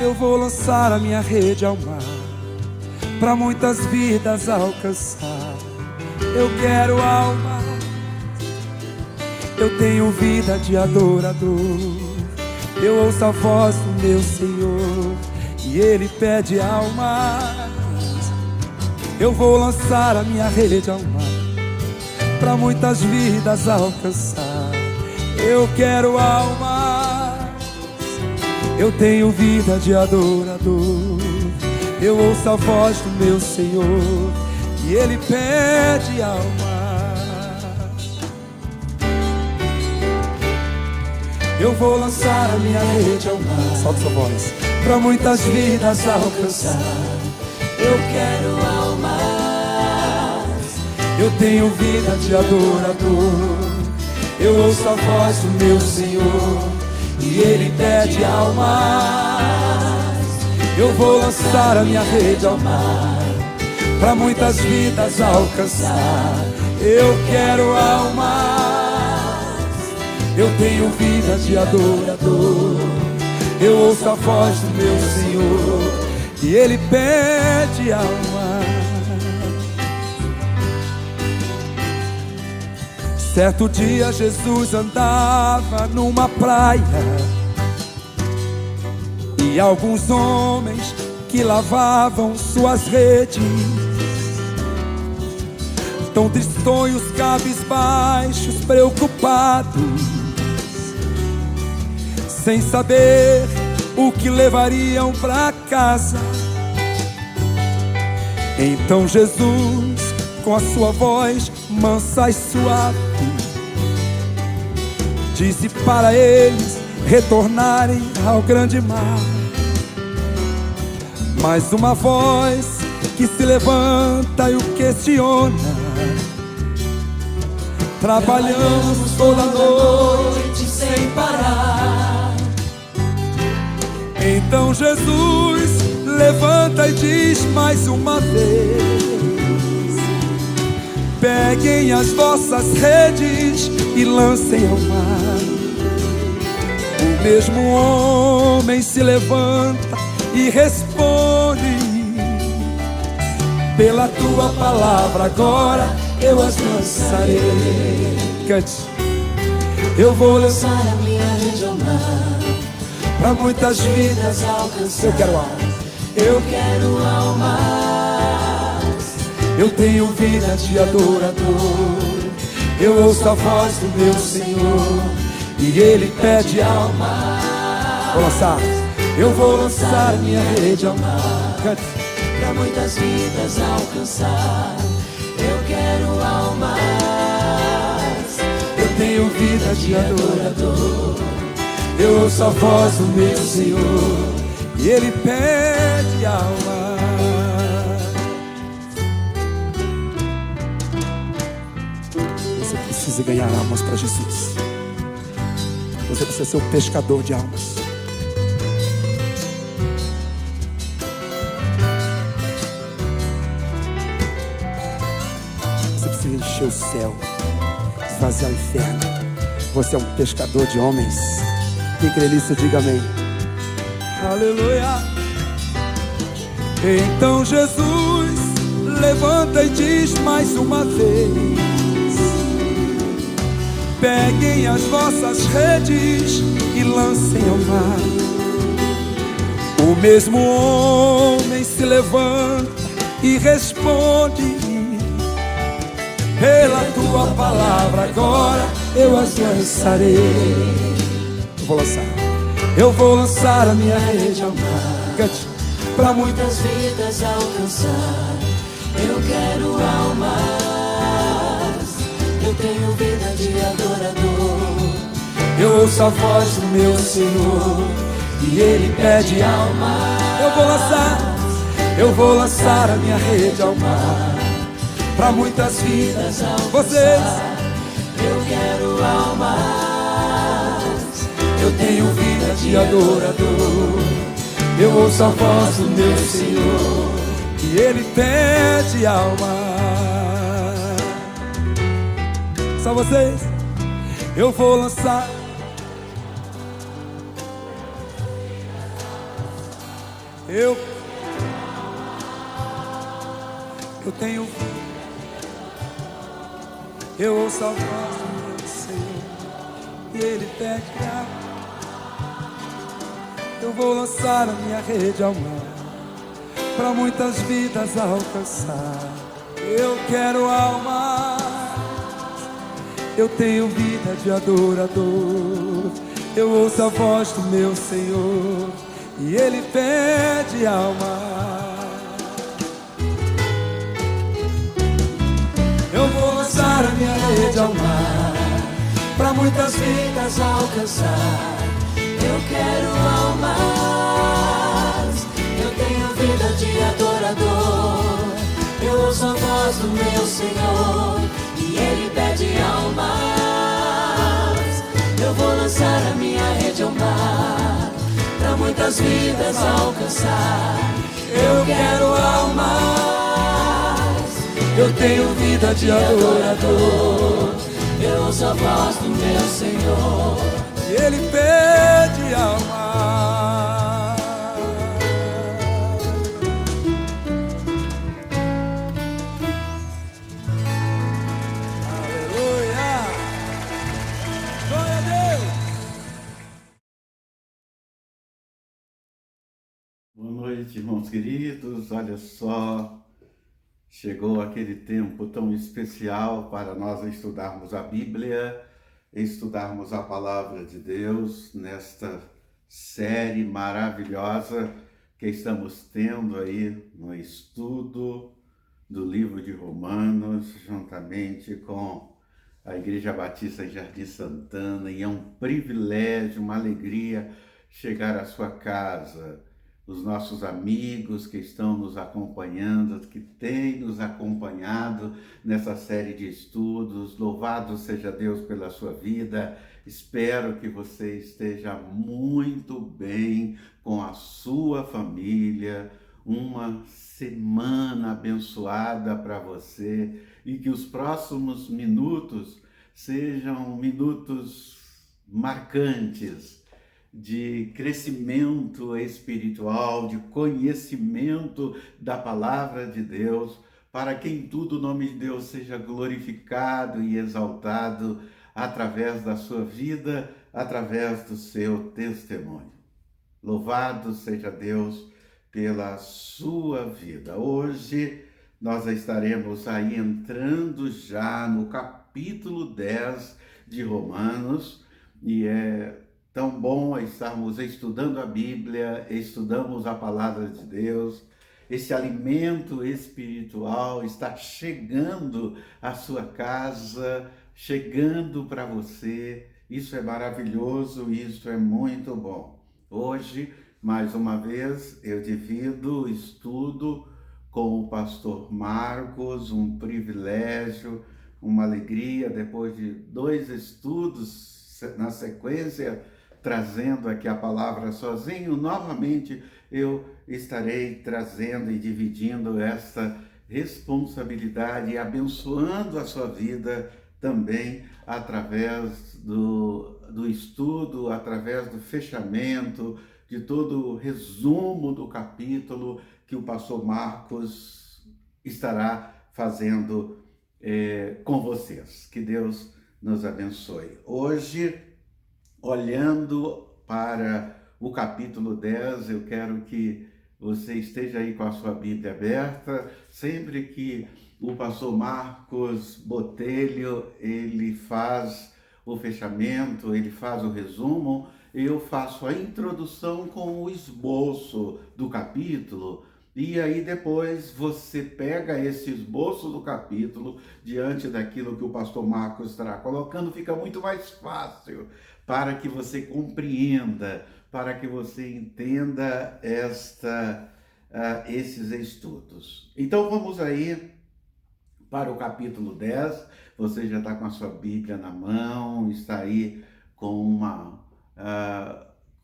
Eu vou lançar a minha rede ao mar, pra muitas vidas alcançar. Eu quero alma, eu tenho vida de adorador. Eu ouço a voz do meu Senhor e Ele pede almas. Eu vou lançar a minha rede ao mar, pra muitas vidas alcançar. Eu quero almas, eu tenho vida de adorador. Eu ouço a voz do meu Senhor e Ele pede almas. Eu vou lançar a minha rede ao mar, solta sua voz, pra muitas vidas alcançar. Eu quero almas, eu tenho vida de adorador. Eu ouço a voz do meu Senhor e Ele pede almas. Eu vou lançar a minha rede ao mar, pra muitas vidas alcançar. Eu quero almas, eu tenho vida de adorador. Eu ouço a voz do meu Senhor e Ele pede almas. Certo dia Jesus andava numa praia, e alguns homens que lavavam suas redes, tão tristonhos, cabisbaixos, preocupados, sem saber o que levariam para casa. Então Jesus, com a sua voz mansa e suave, disse para eles retornarem ao grande mar. Mais uma voz que se levanta e o questiona: trabalhamos toda noite sem parar. Então Jesus levanta e diz mais uma vez: peguem as vossas redes e lancem ao mar. O mesmo homem se levanta e responde: pela tua palavra agora eu as lançarei. Cante. Eu vou lançar a minha rede ao mar, pra muitas vidas alcançar. Eu quero almas, eu quero almas. Eu tenho vida de adorador. Eu ouço a voz do meu Senhor e Ele pede almas. Vou lançar. Eu vou lançar minha rede ao mar, pra muitas vidas alcançar. Eu quero almas, eu tenho vida de adorador. Eu ouço a voz do meu Senhor e Ele pede almas. Você precisa ganhar almas para Jesus. Você precisa ser um pescador de almas. Encher o céu, esvaziar o inferno. Você é um pescador de homens. Quem crê nisso, diga amém. Aleluia. Então Jesus levanta e diz mais uma vez: peguem as vossas redes e lancem ao mar. O mesmo homem se levanta e responde: pela tua palavra agora eu as lançarei. Eu vou lançar. Eu vou lançar a minha rede ao mar, cante, pra muitas vidas alcançar. Eu quero almas, eu tenho vida de adorador. Eu ouço a voz do meu Senhor e Ele pede almas. Eu vou lançar a minha rede ao mar, pra muitas vidas alcançar. Vocês. Eu quero almas, eu tenho vida de adorador. Eu ouço a voz do meu Senhor e Ele pede alma. Só vocês. Eu vou lançar. Eu tenho, eu ouço a voz do meu Senhor e Ele pede água. Eu vou lançar a minha rede ao mar, para muitas vidas alcançar. Eu quero almas, eu tenho vida de adorador. Eu ouço a voz do meu Senhor e Ele pede almas. Eu vou lançar a minha rede ao mar, para muitas vidas alcançar. Eu quero almas, eu tenho vida de adorador. Eu ouço a voz do meu Senhor e Ele pede almas. Eu vou lançar a minha rede ao mar, para muitas vidas alcançar. Eu quero almas, Eu tenho vida de adorador. eu ouço a voz do meu Senhor. E Ele pede alma. Aleluia! Glória a Deus! Boa noite, irmãos queridos. Olha só, chegou aquele tempo tão especial para nós estudarmos a Bíblia, estudarmos a Palavra de Deus nesta série maravilhosa que estamos tendo aí no estudo do livro de Romanos, juntamente com a Igreja Batista em Jardim Santana, e é um privilégio, uma alegria chegar à sua casa. Os nossos amigos que estão nos acompanhando, que têm nos acompanhado nessa série de estudos, louvado seja Deus pela sua vida. Espero que você esteja muito bem com a sua família, uma semana abençoada para você e que os próximos minutos sejam minutos marcantes de crescimento espiritual, de conhecimento da palavra de Deus, para que em tudo o nome de Deus seja glorificado e exaltado através da sua vida, através do seu testemunho. Louvado seja Deus pela sua vida. Hoje nós estaremos aí entrando já no capítulo 10 de Romanos, e é tão bom estarmos estudando a Bíblia, estudamos a palavra de Deus. Esse alimento espiritual está chegando à sua casa, chegando para você. Isso é maravilhoso, isso é muito bom. Hoje, mais uma vez, eu divido o estudo com o pastor Marcos, um privilégio, uma alegria, depois de 2 estudos na sequência, trazendo aqui a palavra sozinho. Novamente eu estarei trazendo e dividindo esta responsabilidade e abençoando a sua vida também através do estudo, através do fechamento, de todo o resumo do capítulo que o pastor Marcos estará fazendo com vocês. Que Deus nos abençoe. Hoje, olhando para o capítulo 10, eu quero que você esteja aí com a sua Bíblia aberta. Sempre que o pastor Marcos Botelho, ele faz o fechamento, ele faz o resumo, eu faço a introdução com o esboço do capítulo, e aí depois você pega esse esboço do capítulo diante daquilo que o pastor Marcos estará colocando, fica muito mais fácil para que você compreenda, para que você entenda esses estudos. Então vamos aí para o capítulo 10, você já está com a sua Bíblia na mão, está aí com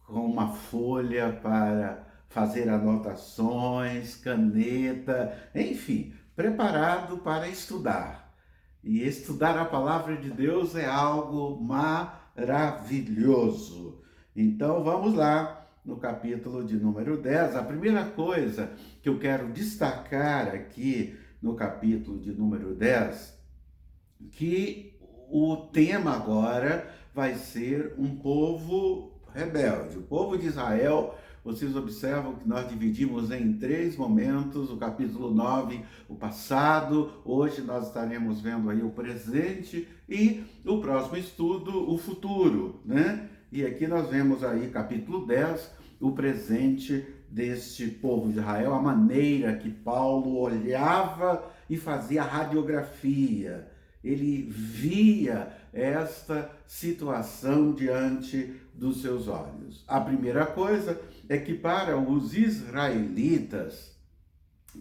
uma folha para fazer anotações, caneta, enfim, preparado para estudar. E estudar a palavra de Deus é algo maravilhoso. Então vamos lá, no capítulo de número 10. A primeira coisa que eu quero destacar aqui no capítulo de número 10, que o tema agora vai ser um povo rebelde. O povo de Israel, vocês observam que nós dividimos em 3 momentos, o capítulo 9, o passado, hoje nós estaremos vendo aí o presente e o próximo estudo, o futuro, né? E aqui nós vemos aí, capítulo 10, o presente deste povo de Israel, a maneira que Paulo olhava e fazia radiografia. Ele via esta situação diante dos seus olhos. A primeira coisa é que para os israelitas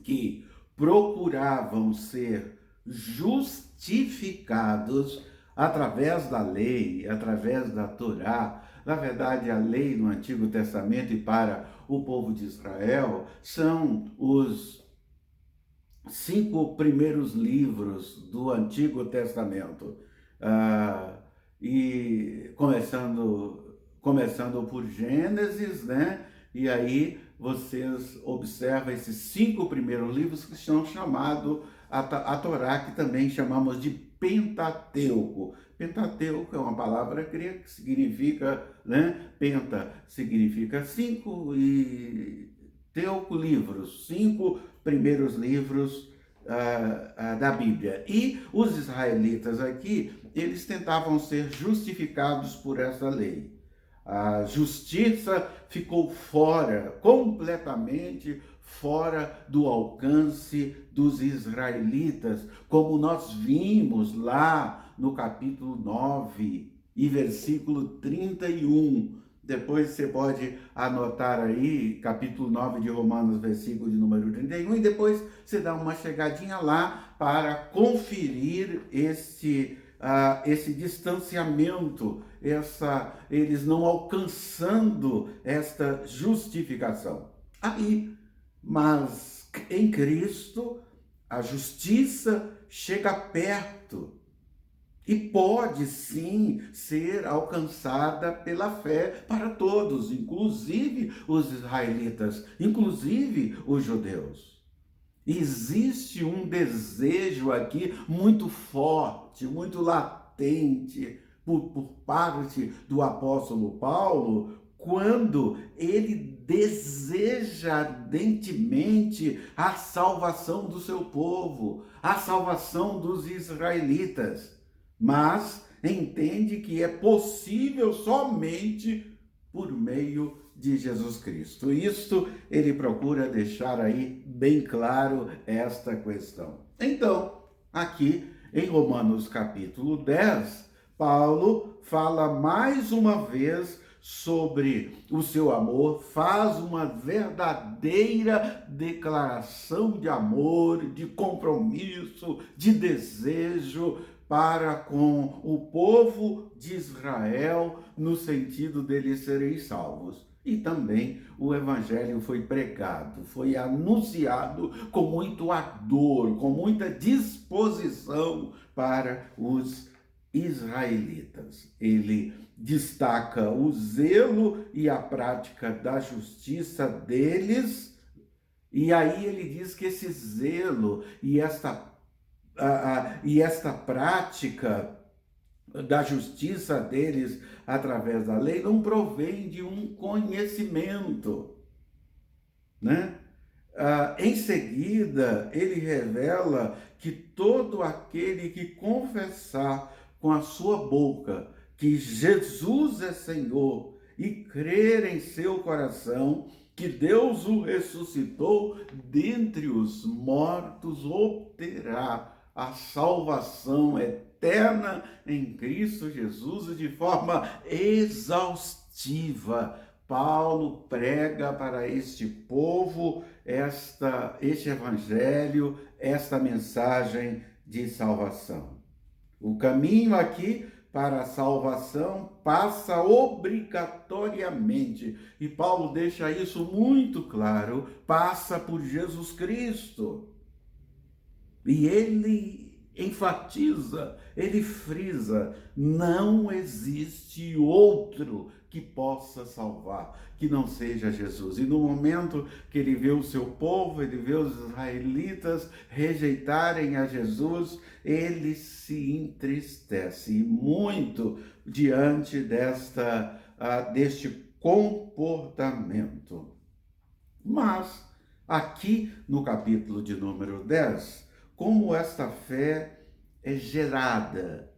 que procuravam ser justificados através da lei, através da Torá, na verdade a lei no Antigo Testamento e para o povo de Israel são os 5 primeiros livros do Antigo Testamento, e começando por Gênesis, né? E aí vocês observam esses 5 primeiros livros que são chamados a Torá, que também chamamos de Pentateuco. Pentateuco é uma palavra grega que significa, né? Penta significa 5 e teuco livros, 5 primeiros livros da Bíblia. E os israelitas aqui, eles tentavam ser justificados por essa lei. A justiça ficou fora, completamente fora do alcance dos israelitas, como nós vimos lá no capítulo 9 e versículo 31. Depois você pode anotar aí, capítulo 9 de Romanos, versículo de número 31, e depois você dá uma chegadinha lá para conferir esse distanciamento, eles não alcançando esta justificação. Mas em Cristo, a justiça chega perto e pode sim ser alcançada pela fé para todos, inclusive os israelitas, inclusive os judeus. Existe um desejo aqui muito forte, muito latente por parte do apóstolo Paulo, quando ele deseja ardentemente a salvação do seu povo, a salvação dos israelitas, mas entende que é possível somente por meio de Jesus Cristo. Isto ele procura deixar aí bem claro esta questão. Então, aqui em Romanos capítulo 10, Paulo fala mais uma vez sobre o seu amor, faz uma verdadeira declaração de amor, de compromisso, de desejo para com o povo de Israel, no sentido deles serem salvos. E também o evangelho foi pregado, foi anunciado com muito ardor, com muita disposição para os israelitas. Ele destaca o zelo e a prática da justiça deles, e aí ele diz que esse zelo e esta prática da justiça deles através da lei não provém de um conhecimento, né? Em seguida, ele revela que todo aquele que confessar com a sua boca que Jesus é Senhor e crer em seu coração que Deus o ressuscitou dentre os mortos, obterá a salvação eterna em Cristo Jesus de forma exaustiva. Paulo prega para este povo este evangelho, esta mensagem de salvação. O caminho aqui para a salvação passa obrigatoriamente, e Paulo deixa isso muito claro, passa por Jesus Cristo. E ele enfatiza, ele frisa, não existe outro que possa salvar, que não seja Jesus. E no momento que ele vê o seu povo, ele vê os israelitas rejeitarem a Jesus, ele se entristece muito diante deste comportamento. Mas, aqui no capítulo de número 10, como esta fé é gerada,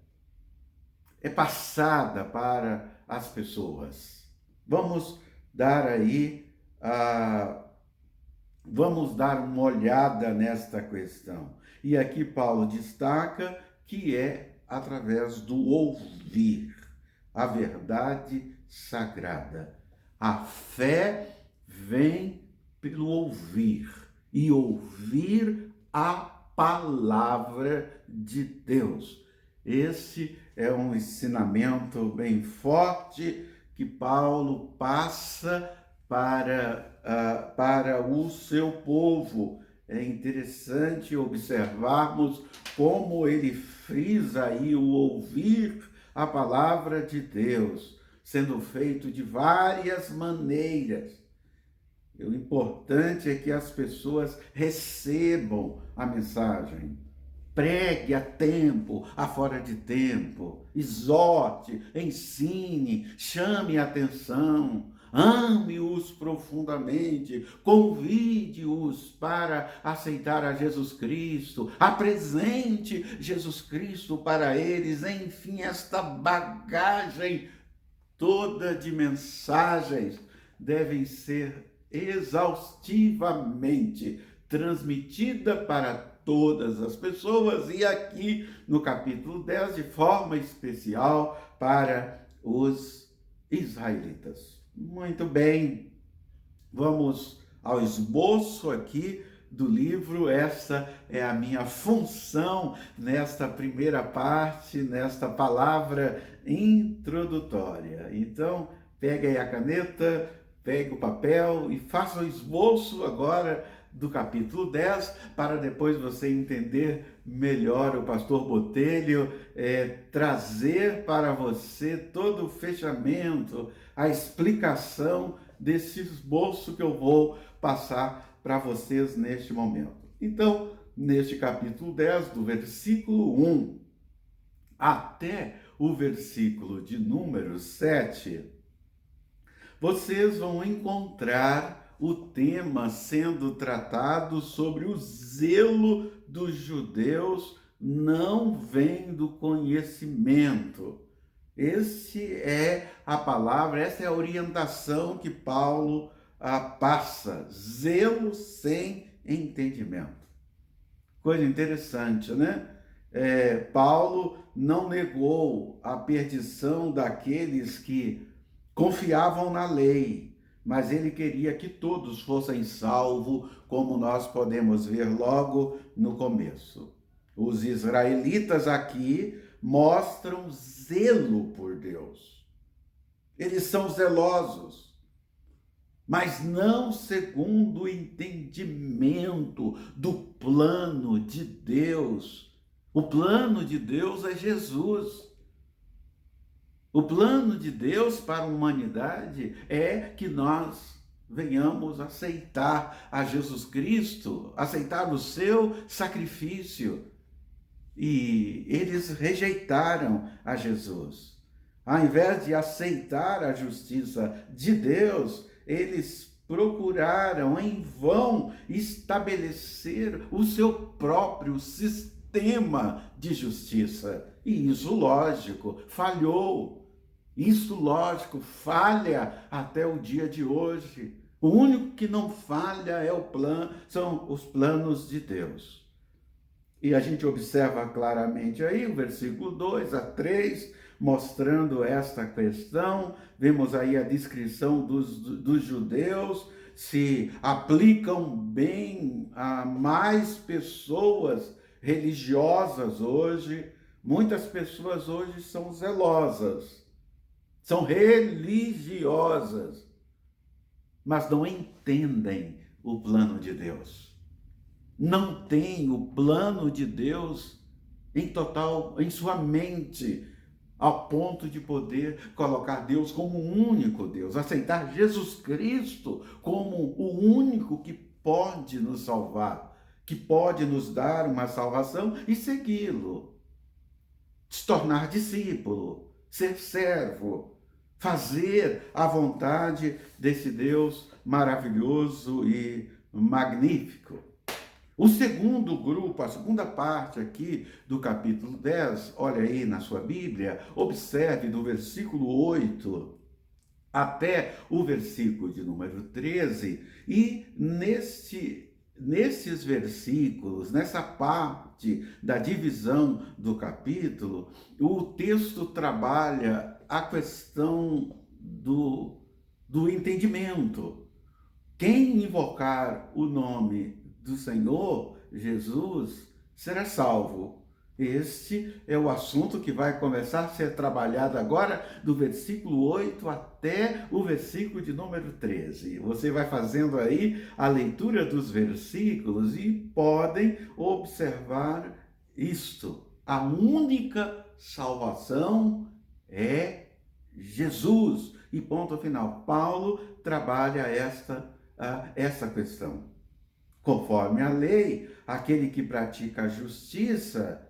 é passada para as pessoas. Vamos dar uma olhada nesta questão. E aqui Paulo destaca que é através do ouvir a verdade sagrada. A fé vem pelo ouvir, e ouvir a palavra de Deus. Esse é um ensinamento bem forte que Paulo passa para o seu povo. É interessante observarmos como ele frisa aí o ouvir a palavra de Deus, sendo feito de várias maneiras. O importante é que as pessoas recebam a mensagem. Pregue a tempo, a fora de tempo, exorte, ensine, chame a atenção, ame-os profundamente, convide-os para aceitar a Jesus Cristo, apresente Jesus Cristo para eles, enfim, esta bagagem toda de mensagens devem ser exaustivamente transmitida para todas as pessoas, e aqui no capítulo 10, de forma especial para os israelitas. Muito bem, vamos ao esboço aqui do livro. Essa é a minha função nesta primeira parte, nesta palavra introdutória. Então, pegue aí a caneta, pegue o papel e faça o esboço agora do capítulo 10, para depois você entender melhor o pastor Botelho, trazer para você todo o fechamento, a explicação desse esboço que eu vou passar para vocês neste momento. Então, neste capítulo 10, do versículo 1 até o versículo de número 7, vocês vão encontrar o tema sendo tratado sobre o zelo dos judeus não vem do conhecimento. Essa é a palavra, essa é a orientação que Paulo passa. Zelo sem entendimento. Coisa interessante, né? Paulo não negou a perdição daqueles que confiavam na lei, mas ele queria que todos fossem salvos, como nós podemos ver logo no começo. Os israelitas aqui mostram zelo por Deus. Eles são zelosos, mas não segundo o entendimento do plano de Deus. O plano de Deus é Jesus. O plano de Deus para a humanidade é que nós venhamos aceitar a Jesus Cristo, aceitar o seu sacrifício. E eles rejeitaram a Jesus. Ao invés de aceitar a justiça de Deus, eles procuraram em vão estabelecer o seu próprio sistema de justiça. E isso, lógico, falhou. Isso, lógico, falha até o dia de hoje. O único que não falha são os planos de Deus. E a gente observa claramente aí o versículo 2 a 3, mostrando esta questão. Vemos aí a descrição dos judeus, se aplicam bem a mais pessoas religiosas hoje. Muitas pessoas hoje são zelosas, são religiosas, mas não entendem o plano de Deus. Não tem o plano de Deus em sua mente. ao ponto de poder colocar Deus como o único Deus, aceitar Jesus Cristo como o único que pode nos salvar, que pode nos dar uma salvação e segui-lo, se tornar discípulo, ser servo, fazer a vontade desse Deus maravilhoso e magnífico. O segundo grupo, a segunda parte aqui do capítulo 10, olha aí na sua Bíblia, observe do versículo 8 até o versículo de número 13, e nesses versículos, nessa parte da divisão do capítulo, o texto trabalha a questão do entendimento. Quem invocar o nome do Senhor Jesus será salvo. Este é o assunto que vai começar a ser trabalhado agora do versículo 8 até o versículo de número 13. Você vai fazendo aí a leitura dos versículos e podem observar isto. A única salvação é Jesus. E ponto final. Paulo trabalha esta questão. Conforme a lei, aquele que pratica a justiça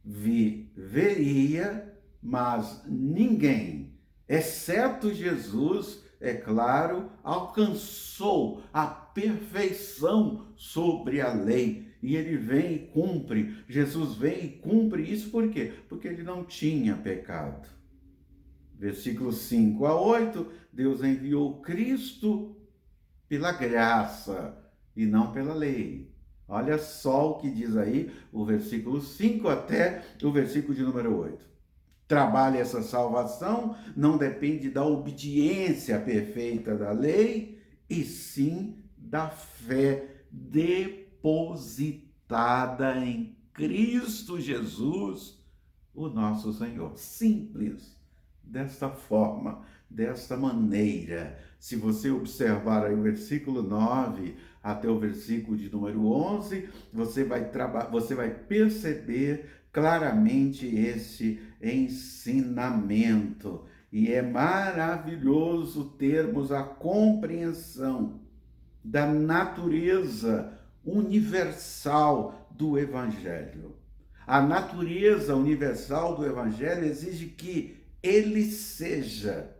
viveria, mas ninguém, exceto Jesus, é claro, alcançou a perfeição sobre a lei. E ele vem e cumpre, Jesus vem e cumpre isso por quê? Porque ele não tinha pecado. Versículos 5 a 8, Deus enviou Cristo pela graça e não pela lei. Olha só o que diz aí o versículo 5 até o versículo de número 8. Trabalha essa salvação, não depende da obediência perfeita da lei, e sim da fé depositada em Cristo Jesus, o nosso Senhor. Simples, desta forma, desta maneira. Se você observar aí o versículo 9 até o versículo de número 11, você vai perceber claramente esse ensinamento. E é maravilhoso termos a compreensão da natureza universal do Evangelho. A natureza universal do Evangelho exige que ele seja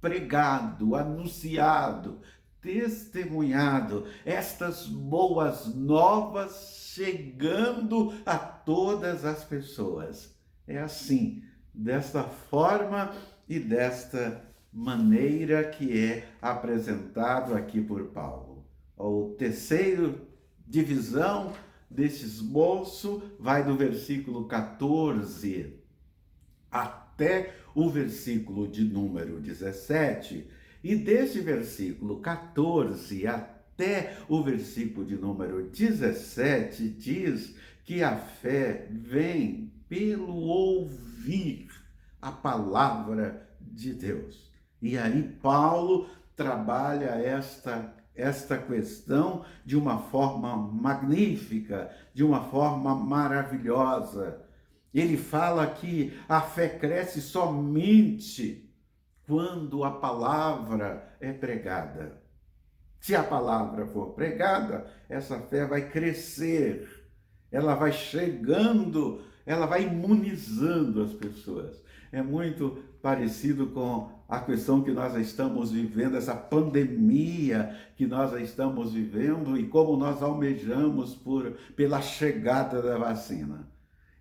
pregado, anunciado, testemunhado, estas boas novas chegando a todas as pessoas. É assim, desta forma e desta maneira que é apresentado aqui por Paulo. O terceiro divisão desse esboço vai do versículo 14 até o versículo de número 17, e desse versículo 14 até o versículo de número 17 diz que a fé vem pelo ouvir a palavra de Deus. E aí Paulo trabalha esta questão de uma forma magnífica, de uma forma maravilhosa. Ele fala que a fé cresce somente quando a palavra é pregada. Se a palavra for pregada, essa fé vai crescer, ela vai chegando, ela vai imunizando as pessoas. É muito parecido com a questão que nós estamos vivendo, essa pandemia que nós estamos vivendo e como nós almejamos pela chegada da vacina.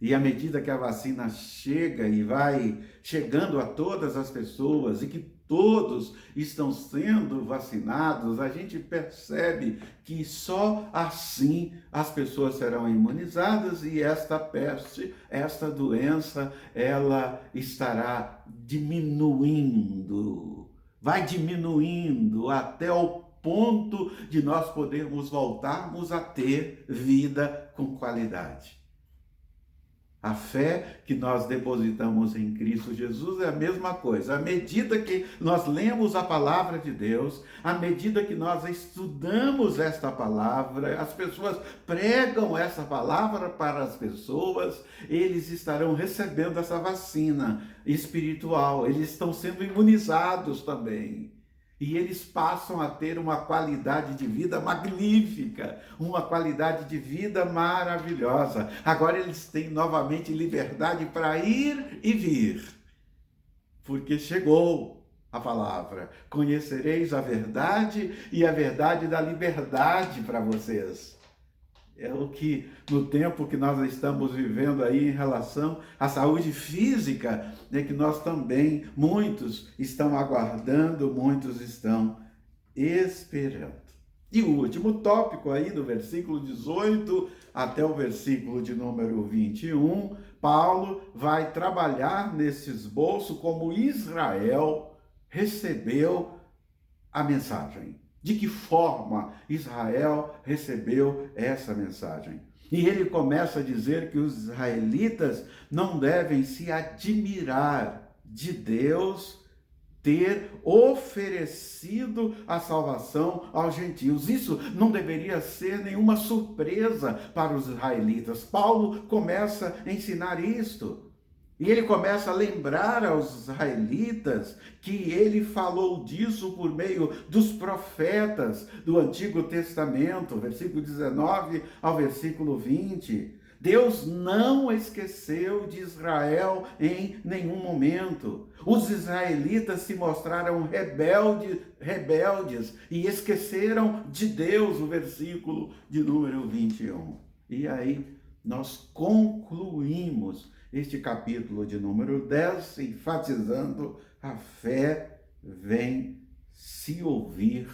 E à medida que a vacina chega e vai chegando a todas as pessoas e que todos estão sendo vacinados, a gente percebe que só assim as pessoas serão imunizadas e esta peste, esta doença, ela estará diminuindo. Vai diminuindo até o ponto de nós podermos voltarmos a ter vida com qualidade. A fé que nós depositamos em Cristo Jesus é a mesma coisa. À medida que nós lemos a palavra de Deus, à medida que nós estudamos esta palavra, as pessoas pregam essa palavra para as pessoas, eles estarão recebendo essa vacina espiritual, eles estão sendo imunizados também. E eles passam a ter uma qualidade de vida magnífica, uma qualidade de vida maravilhosa. Agora eles têm novamente liberdade para ir e vir, porque chegou a palavra. Conhecereis a verdade e a verdade dá liberdade para vocês. É o que, no tempo que nós estamos vivendo aí em relação à saúde física, é que nós também, muitos estão aguardando, muitos estão esperando. E o último tópico aí, do versículo 18 até o versículo de número 21, Paulo vai trabalhar nesse esboço como Israel recebeu a mensagem. De que forma Israel recebeu essa mensagem? E ele começa a dizer que os israelitas não devem se admirar de Deus ter oferecido a salvação aos gentios. Isso não deveria ser nenhuma surpresa para os israelitas. Paulo começa a ensinar isto. E ele começa a lembrar aos israelitas que ele falou disso por meio dos profetas do Antigo Testamento, versículo 19 ao versículo 20. Deus não esqueceu de Israel em nenhum momento. Os israelitas se mostraram rebeldes e esqueceram de Deus, o versículo de número 21. E aí nós concluímos este capítulo de número 10, enfatizando a fé vem se ouvir,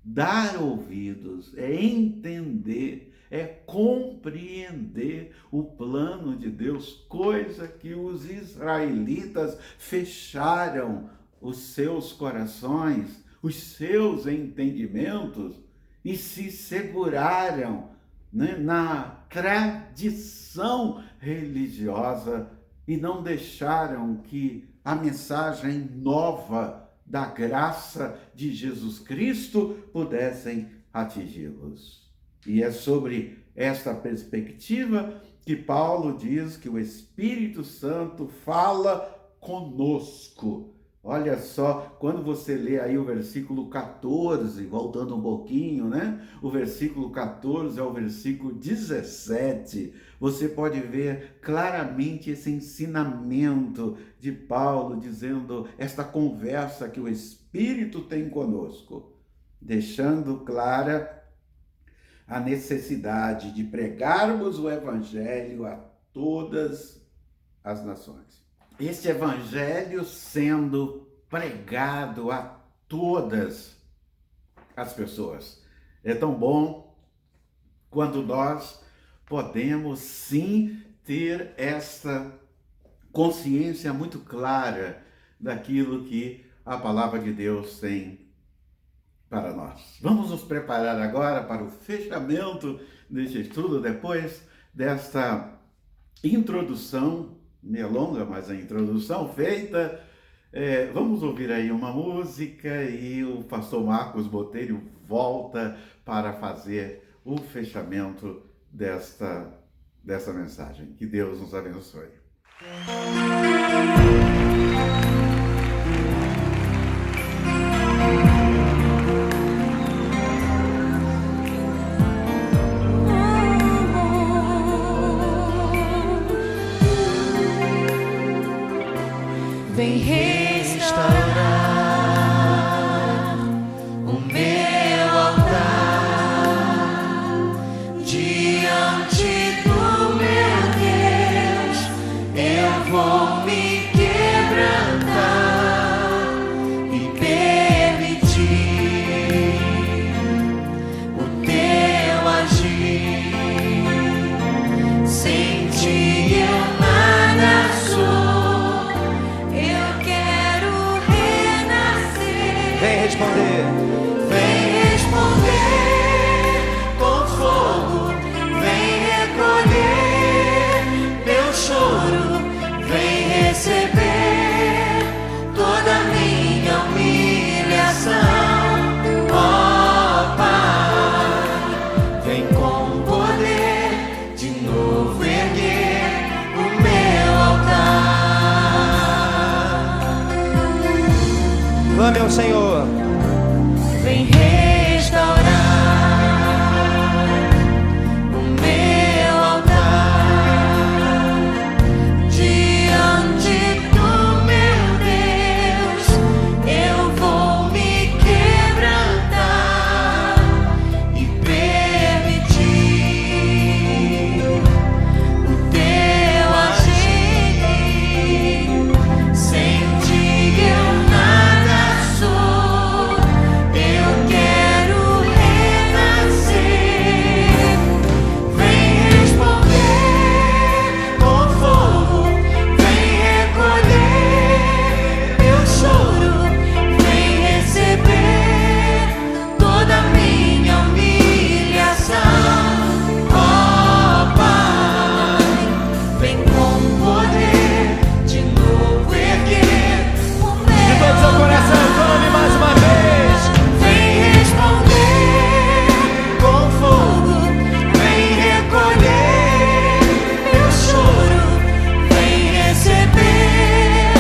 dar ouvidos, é entender, é compreender o plano de Deus, coisa que os israelitas fecharam os seus corações, os seus entendimentos e se seguraram, né, na tradição religiosa e não deixaram que a mensagem nova da graça de Jesus Cristo pudessem atingi-los. E é sobre esta perspectiva que Paulo diz que o Espírito Santo fala conosco. Olha só, quando você lê aí o versículo 14, voltando um pouquinho, né? O versículo 14 ao versículo 17, você pode ver claramente esse ensinamento de Paulo, dizendo esta conversa que o Espírito tem conosco, deixando clara a necessidade de pregarmos o Evangelho a todas as nações. Este evangelho sendo pregado a todas as pessoas. É tão bom quando nós podemos sim ter esta consciência muito clara daquilo que a palavra de Deus tem para nós. Vamos nos preparar agora para o fechamento deste estudo, depois desta introdução, meio longa, mas a introdução feita. Vamos ouvir aí uma música e o pastor Marcos Botelho volta para fazer o fechamento desta mensagem. Que Deus nos abençoe. Vem restaurar o meu altar diante do meu Deus. Eu vou me quebrantar e permitir o teu agir. Sem ti eu nada sou. Vem responder com fogo, vem recolher meu choro. vem restaurar o meu altar diante do meu Deus. Eu vou me quebrantar e permitir o teu agir. Sem ti eu nada sou. Eu quero renascer. Vem responder com fogo, vem recolher meu choro, vem receber toda a minha humilhação. Ó Pai, vem com poder de novo erguer o meu De todo seu coração, clame mais uma vez. Vem responder com fogo, vem recolher meu choro, vem receber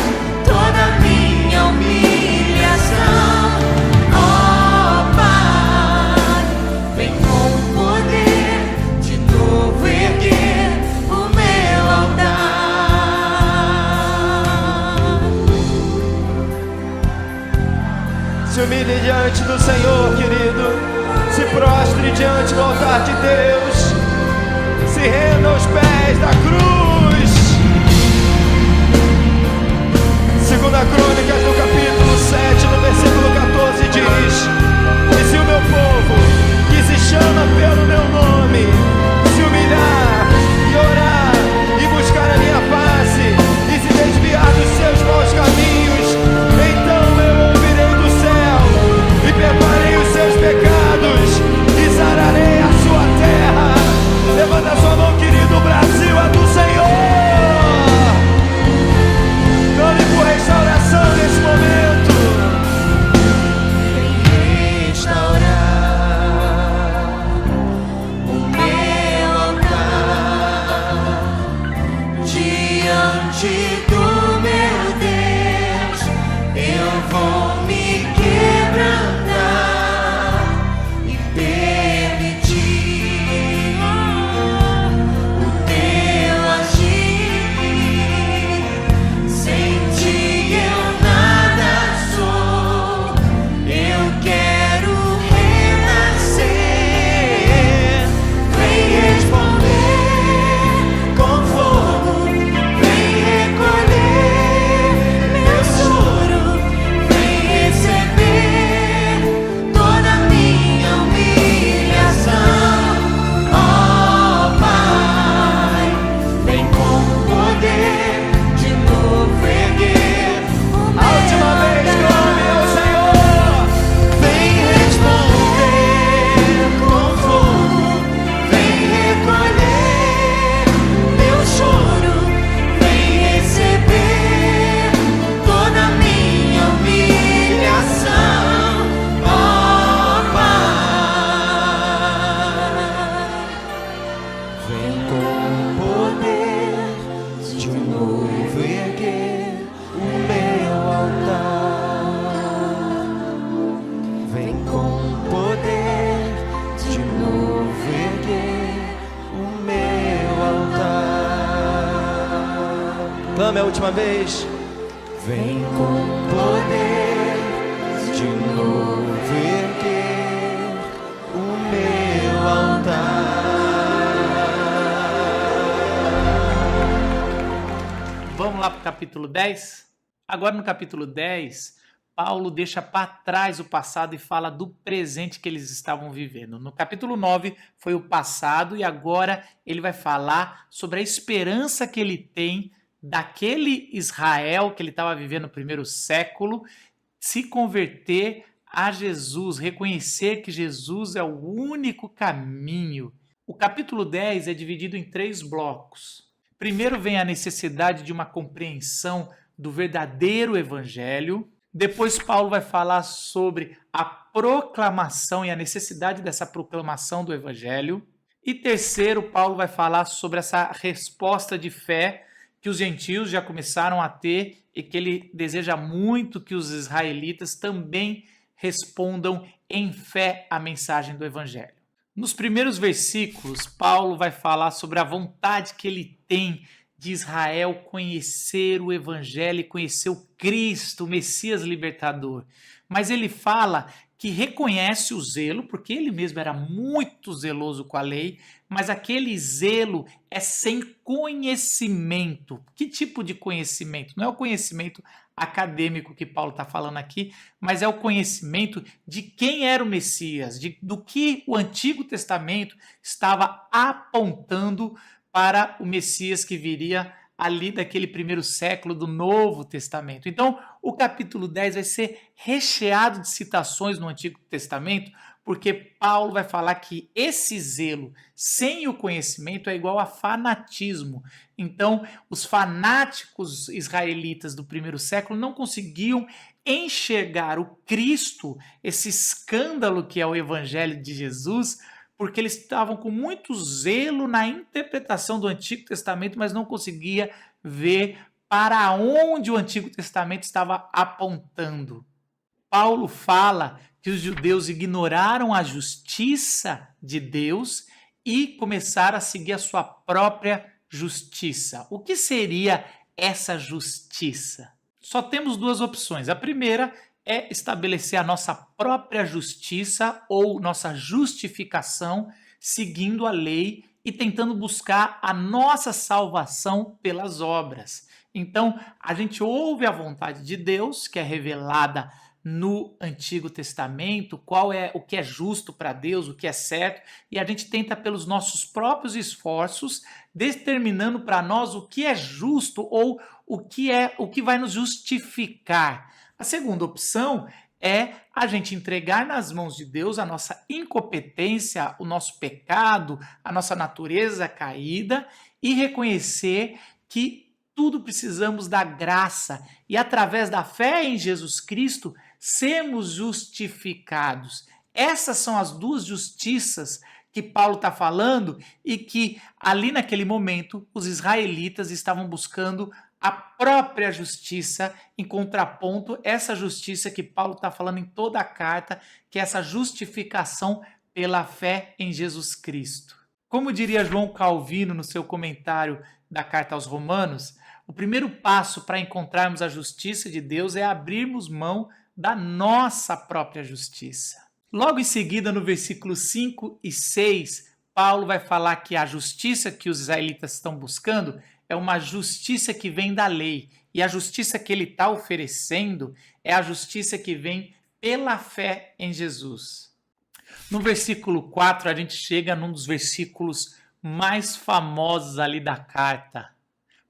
toda a minha humilhação. Ó Pai, vem com poder de novo erguer o meu altar. Se humilhe diante do Senhor, querido. Se prostre diante do altar de Deus. Se renda aos pés da cruz. Segunda Crônicas, no capítulo 7, no versículo 14, diz: E se o meu povo, que se chama pelo meu nome, se humilhar e orar e buscar a minha face e se desviar dos seus maus caminhos, então eu ouvirei do céu e perdoarei os seus pecados e sararei a sua terra. Levanta a sua mão, querido. O Brasil é do Senhor. Clame por restauração nesse momento. Vem restaurar o meu altar diante do meu Deus. Eu vou me quebrantar e permitir o teu agir. Sem ti eu nada sou. Eu quero renascer. Vem responder com fogo, vem recolher meu choro, vem receber toda a minha humilhação. Ó Pai, vem com poder de novo erguer o A última vez, meu clame ao Senhor. Vem responder com fogo, vem recolher meu choro, vem receber toda a minha humilhação. Ó Pai, vem com poder de novo erguer o meu altar. Vem com poder de novo erguer o meu altar. Clame a última vez. Vem com poder de novo erguer o meu altar. Vamos lá para o capítulo 10? Agora no capítulo 10, Paulo deixa para trás o passado e fala do presente que eles estavam vivendo. No capítulo 9 foi o passado e agora ele vai falar sobre a esperança que ele tem daquele Israel que ele estava vivendo no primeiro século se converter a Jesus, reconhecer que Jesus é o único caminho. O capítulo 10 é dividido em 3 blocos. Primeiro vem a necessidade de uma compreensão do verdadeiro evangelho. Depois Paulo vai falar sobre a proclamação e a necessidade dessa proclamação do evangelho. E terceiro, Paulo vai falar sobre essa resposta de fé que os gentios já começaram a ter e que ele deseja muito que os israelitas também respondam em fé à mensagem do Evangelho. Nos primeiros versículos, Paulo vai falar sobre a vontade que ele tem de Israel conhecer o Evangelho e conhecer o Cristo, o Messias libertador. Mas ele fala que reconhece o zelo, porque ele mesmo era muito zeloso com a lei, mas aquele zelo é sem conhecimento. Que tipo de conhecimento? Não é o conhecimento acadêmico que Paulo está falando aqui, mas é o conhecimento de quem era o Messias, do que o Antigo Testamento estava apontando para o Messias que viria ali daquele primeiro século do Novo Testamento. Então, o capítulo 10 vai ser recheado de citações no Antigo Testamento, porque Paulo vai falar que esse zelo sem o conhecimento é igual a fanatismo. Então, os fanáticos israelitas do primeiro século não conseguiam enxergar o Cristo, esse escândalo que é o Evangelho de Jesus, porque eles estavam com muito zelo na interpretação do Antigo Testamento, mas não conseguia ver para onde o Antigo Testamento estava apontando. Paulo fala que os judeus ignoraram a justiça de Deus e começaram a seguir a sua própria justiça. O que seria essa justiça? Só temos duas opções. A primeira é estabelecer a nossa própria justiça ou nossa justificação seguindo a lei e tentando buscar a nossa salvação pelas obras. Então, a gente ouve a vontade de Deus, que é revelada no Antigo Testamento, qual é o que é justo para Deus, o que é certo, e a gente tenta pelos nossos próprios esforços, determinando para nós o que é justo ou o que vai nos justificar. A segunda opção é a gente entregar nas mãos de Deus a nossa incompetência, o nosso pecado, a nossa natureza caída e reconhecer que tudo precisamos da graça e através da fé em Jesus Cristo sermos justificados. Essas são as duas justiças que Paulo está falando e que ali naquele momento os israelitas estavam buscando a própria justiça em contraponto essa justiça que Paulo está falando em toda a carta, que é essa justificação pela fé em Jesus Cristo. Como diria João Calvino no seu comentário da carta aos Romanos, o primeiro passo para encontrarmos a justiça de Deus é abrirmos mão da nossa própria justiça. Logo em seguida, no versículo 5 e 6, Paulo vai falar que a justiça que os israelitas estão buscando é uma justiça que vem da lei. E a justiça que ele está oferecendo é a justiça que vem pela fé em Jesus. No versículo 4, a gente chega num dos versículos mais famosos ali da carta.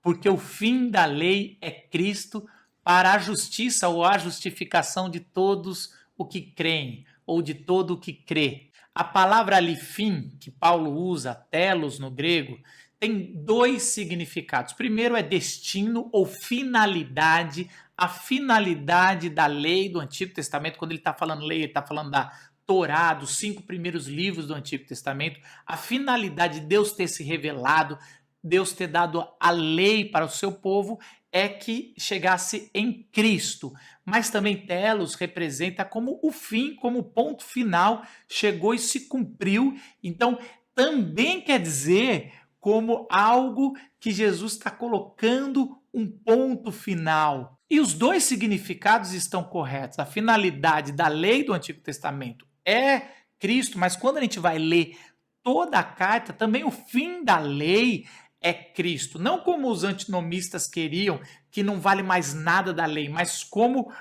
Porque o fim da lei é Cristo para a justiça ou a justificação de todos o que creem, ou de todo o que crê. A palavra ali, fim, que Paulo usa, telos no grego, tem dois significados. Primeiro é destino ou finalidade, a finalidade da lei do Antigo Testamento. Quando ele está falando lei, ele está falando da Torá, dos 5 primeiros livros do Antigo Testamento. A finalidade de Deus ter se revelado, Deus ter dado a lei para o seu povo, é que chegasse em Cristo. Mas também telos representa como o fim, como o ponto final, chegou e se cumpriu. Então, também quer dizer como algo que Jesus está colocando um ponto final. E os dois significados estão corretos. A finalidade da lei do Antigo Testamento é Cristo, mas quando a gente vai ler toda a carta, também o fim da lei é Cristo. Não como os antinomistas queriam, que não vale mais nada da lei, mas como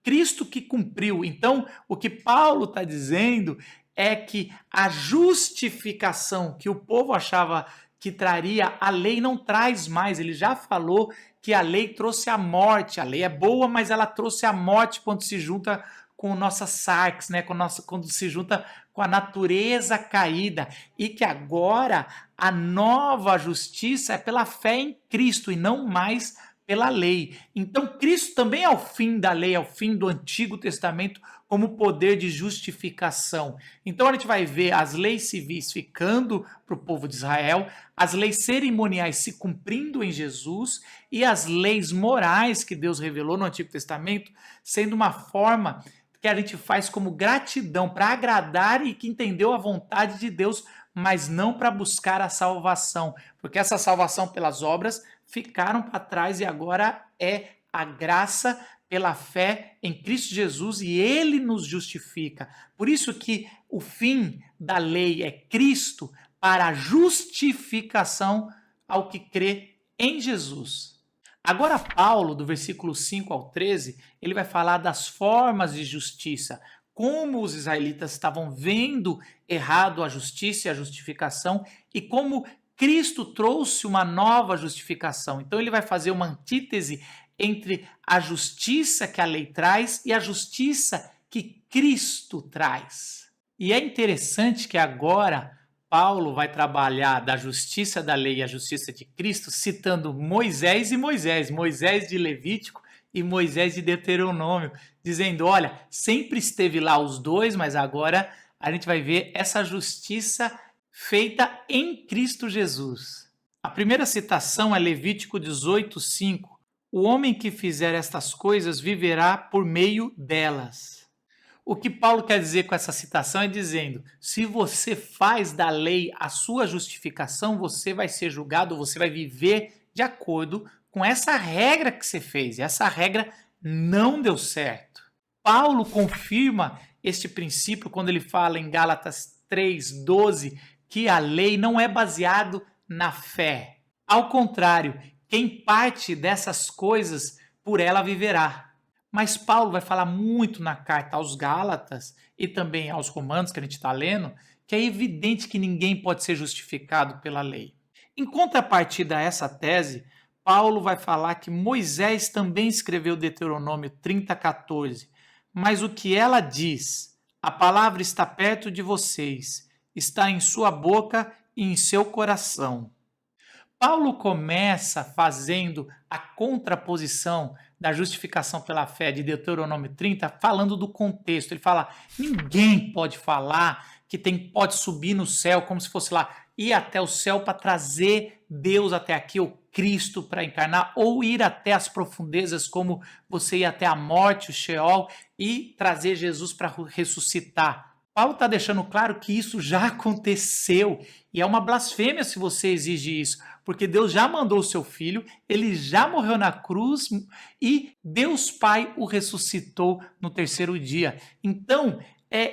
Cristo que cumpriu. Então, o que Paulo está dizendo é que a justificação que o povo achava que traria, a lei não traz mais. Ele já falou que a lei trouxe a morte. A lei é boa, mas ela trouxe a morte quando se junta com nossas sarx, né? Quando se junta com a natureza caída. E que agora a nova justiça é pela fé em Cristo e não mais pela lei. Então Cristo também é o fim da lei, é o fim do Antigo Testamento como poder de justificação. Então a gente vai ver as leis civis ficando para o povo de Israel, as leis cerimoniais se cumprindo em Jesus e as leis morais que Deus revelou no Antigo Testamento sendo uma forma que a gente faz como gratidão para agradar e que entendeu a vontade de Deus, mas não para buscar a salvação, porque essa salvação pelas obras ficaram para trás e agora é a graça pela fé em Cristo Jesus e Ele nos justifica. Por isso que o fim da lei é Cristo para a justificação ao que crê em Jesus. Agora Paulo, do versículo 5 ao 13, ele vai falar das formas de justiça, como os israelitas estavam vendo errado a justiça e a justificação e como Cristo trouxe uma nova justificação. Então ele vai fazer uma antítese entre a justiça que a lei traz e a justiça que Cristo traz. E é interessante que agora Paulo vai trabalhar da justiça da lei e a justiça de Cristo citando Moisés e Moisés, Moisés de Levítico e Moisés de Deuteronômio, dizendo, olha, sempre esteve lá os dois, mas agora a gente vai ver essa justiça feita em Cristo Jesus. A primeira citação é Levítico 18:5. O homem que fizer estas coisas viverá por meio delas. O que Paulo quer dizer com essa citação é dizendo, se você faz da lei a sua justificação, você vai ser julgado, você vai viver de acordo com essa regra que você fez. E essa regra não deu certo. Paulo confirma este princípio quando ele fala em Gálatas 3:12 que a lei não é baseado na fé. Ao contrário, quem parte dessas coisas, por ela viverá. Mas Paulo vai falar muito na carta aos Gálatas e também aos Romanos, que a gente está lendo, que é evidente que ninguém pode ser justificado pela lei. Em contrapartida a essa tese, Paulo vai falar que Moisés também escreveu Deuteronômio 30:14, mas o que ela diz, a palavra está perto de vocês, está em sua boca e em seu coração. Paulo começa fazendo a contraposição da justificação pela fé de Deuteronômio 30, falando do contexto. Ele fala, ninguém pode falar que pode subir no céu como se fosse lá, ir até o céu para trazer Deus até aqui, ou Cristo para encarnar, ou ir até as profundezas como você ir até a morte, o Sheol, e trazer Jesus para ressuscitar. Paulo está deixando claro que isso já aconteceu e é uma blasfêmia se você exige isso, porque Deus já mandou o seu filho, ele já morreu na cruz e Deus Pai o ressuscitou no terceiro dia. Então,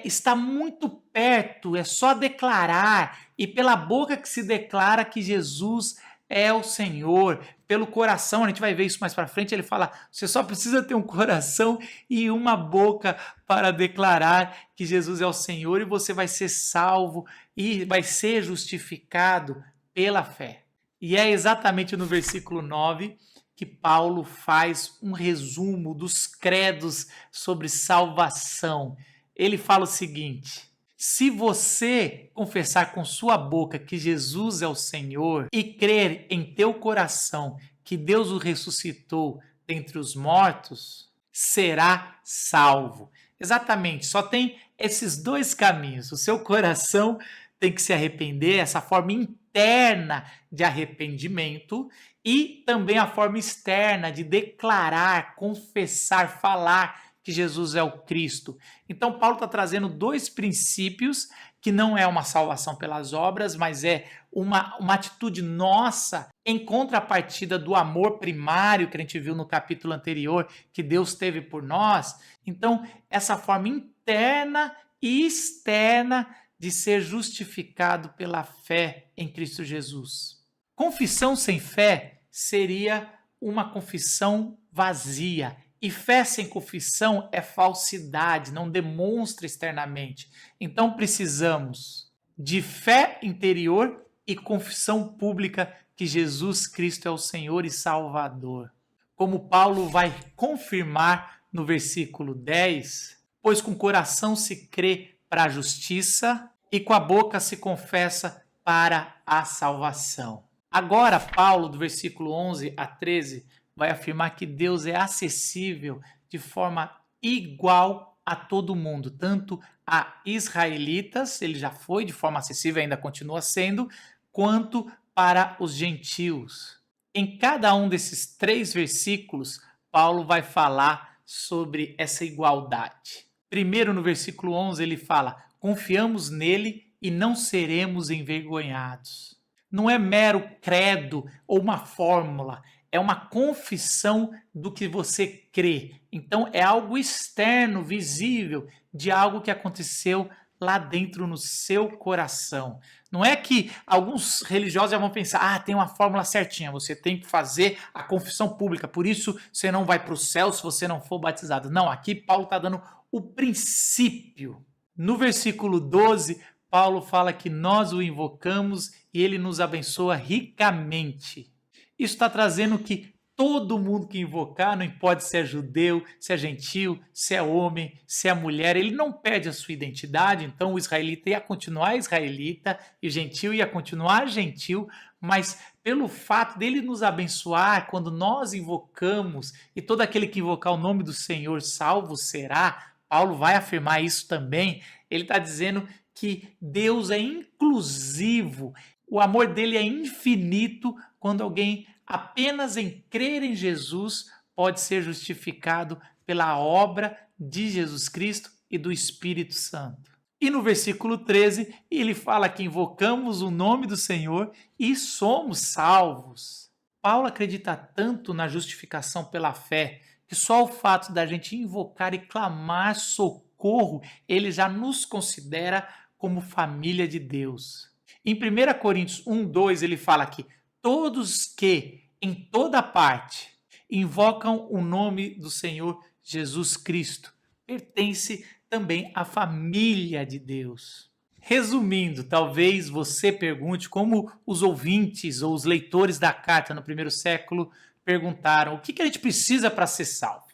está muito perto, é só declarar, e pela boca que se declara que Jesus é o Senhor, pelo coração, a gente vai ver isso mais para frente, ele fala, você só precisa ter um coração e uma boca para declarar que Jesus é o Senhor e você vai ser salvo e vai ser justificado pela fé. E é exatamente no versículo 9 que Paulo faz um resumo dos credos sobre salvação. Ele fala o seguinte, se você confessar com sua boca que Jesus é o Senhor e crer em teu coração que Deus o ressuscitou dentre os mortos, será salvo. Exatamente, só tem esses dois caminhos. O seu coração tem que se arrepender, essa forma interna de arrependimento, e também a forma externa de declarar, confessar, falar que Jesus é o Cristo. Então Paulo está trazendo dois princípios que não é uma salvação pelas obras, mas é uma atitude nossa em contrapartida do amor primário que a gente viu no capítulo anterior, que Deus teve por nós. Então, essa forma interna e externa de ser justificado pela fé em Cristo Jesus. Confissão sem fé seria uma confissão vazia. E fé sem confissão é falsidade, não demonstra externamente. Então precisamos de fé interior e confissão pública que Jesus Cristo é o Senhor e Salvador. Como Paulo vai confirmar no versículo 10, pois com o coração se crê para a justiça e com a boca se confessa para a salvação. Agora Paulo, do versículo 11 a 13, vai afirmar que Deus é acessível de forma igual a todo mundo, tanto a israelitas, ele já foi de forma acessível, ainda continua sendo, quanto para os gentios. Em cada um desses 3 versículos, Paulo vai falar sobre essa igualdade. Primeiro, no versículo 11, ele fala: confiamos nele e não seremos envergonhados. Não é mero credo ou uma fórmula, é uma confissão do que você crê. Então é algo externo, visível, de algo que aconteceu lá dentro no seu coração. Não é que alguns religiosos já vão pensar, tem uma fórmula certinha, você tem que fazer a confissão pública, por isso você não vai para o céu se você não for batizado. Não, aqui Paulo está dando o princípio. No versículo 12, Paulo fala que nós o invocamos e ele nos abençoa ricamente. Isso está trazendo que todo mundo que invocar, não importa se é judeu, se é gentil, se é homem, se é mulher, ele não perde a sua identidade. Então o israelita ia continuar israelita e gentil ia continuar gentil, mas pelo fato dele nos abençoar, quando nós invocamos, e todo aquele que invocar o nome do Senhor salvo será, Paulo vai afirmar isso também. Ele está dizendo que Deus é inclusivo, o amor dele é infinito quando alguém apenas em crer em Jesus pode ser justificado pela obra de Jesus Cristo e do Espírito Santo. E no versículo 13, ele fala que invocamos o nome do Senhor e somos salvos. Paulo acredita tanto na justificação pela fé que só o fato da gente invocar e clamar socorro, ele já nos considera como família de Deus. Em 1 Coríntios 1:2 ele fala que todos que, em toda parte, invocam o nome do Senhor Jesus Cristo, pertence também à família de Deus. Resumindo, talvez você pergunte como os ouvintes ou os leitores da carta no primeiro século perguntaram: o que a gente precisa para ser salvo?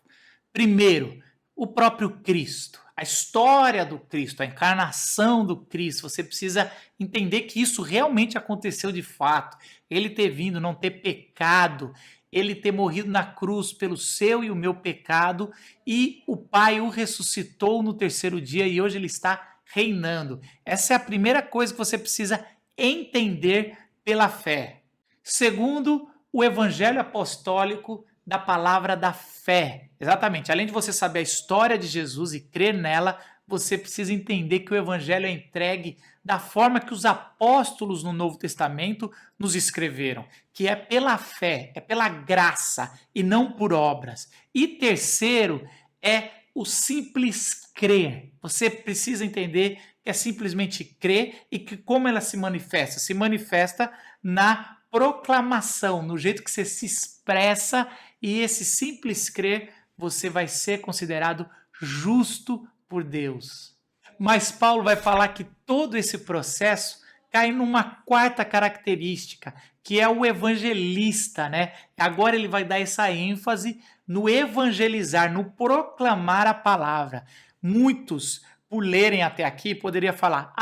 Primeiro, o próprio Cristo, a história do Cristo, a encarnação do Cristo. Você precisa entender que isso realmente aconteceu de fato. Ele ter vindo, não ter pecado, ele ter morrido na cruz pelo seu e o meu pecado, e o Pai o ressuscitou no terceiro dia e hoje ele está reinando. Essa é a primeira coisa que você precisa entender pela fé. Segundo, o evangelho apostólico da palavra da fé. Exatamente, além de você saber a história de Jesus e crer nela, você precisa entender que o evangelho é entregue da forma que os apóstolos no Novo Testamento nos escreveram, que é pela fé, é pela graça e não por obras. E terceiro, é o simples crer. Você precisa entender que é simplesmente crer e que como ela se manifesta? Se manifesta na proclamação, no jeito que você se expressa, e esse simples crer, você vai ser considerado justo por Deus. Mas Paulo vai falar que todo esse processo cai numa quarta característica, que é o evangelista, né? Agora ele vai dar essa ênfase no evangelizar, no proclamar a palavra. Muitos, por lerem até aqui, poderia falar: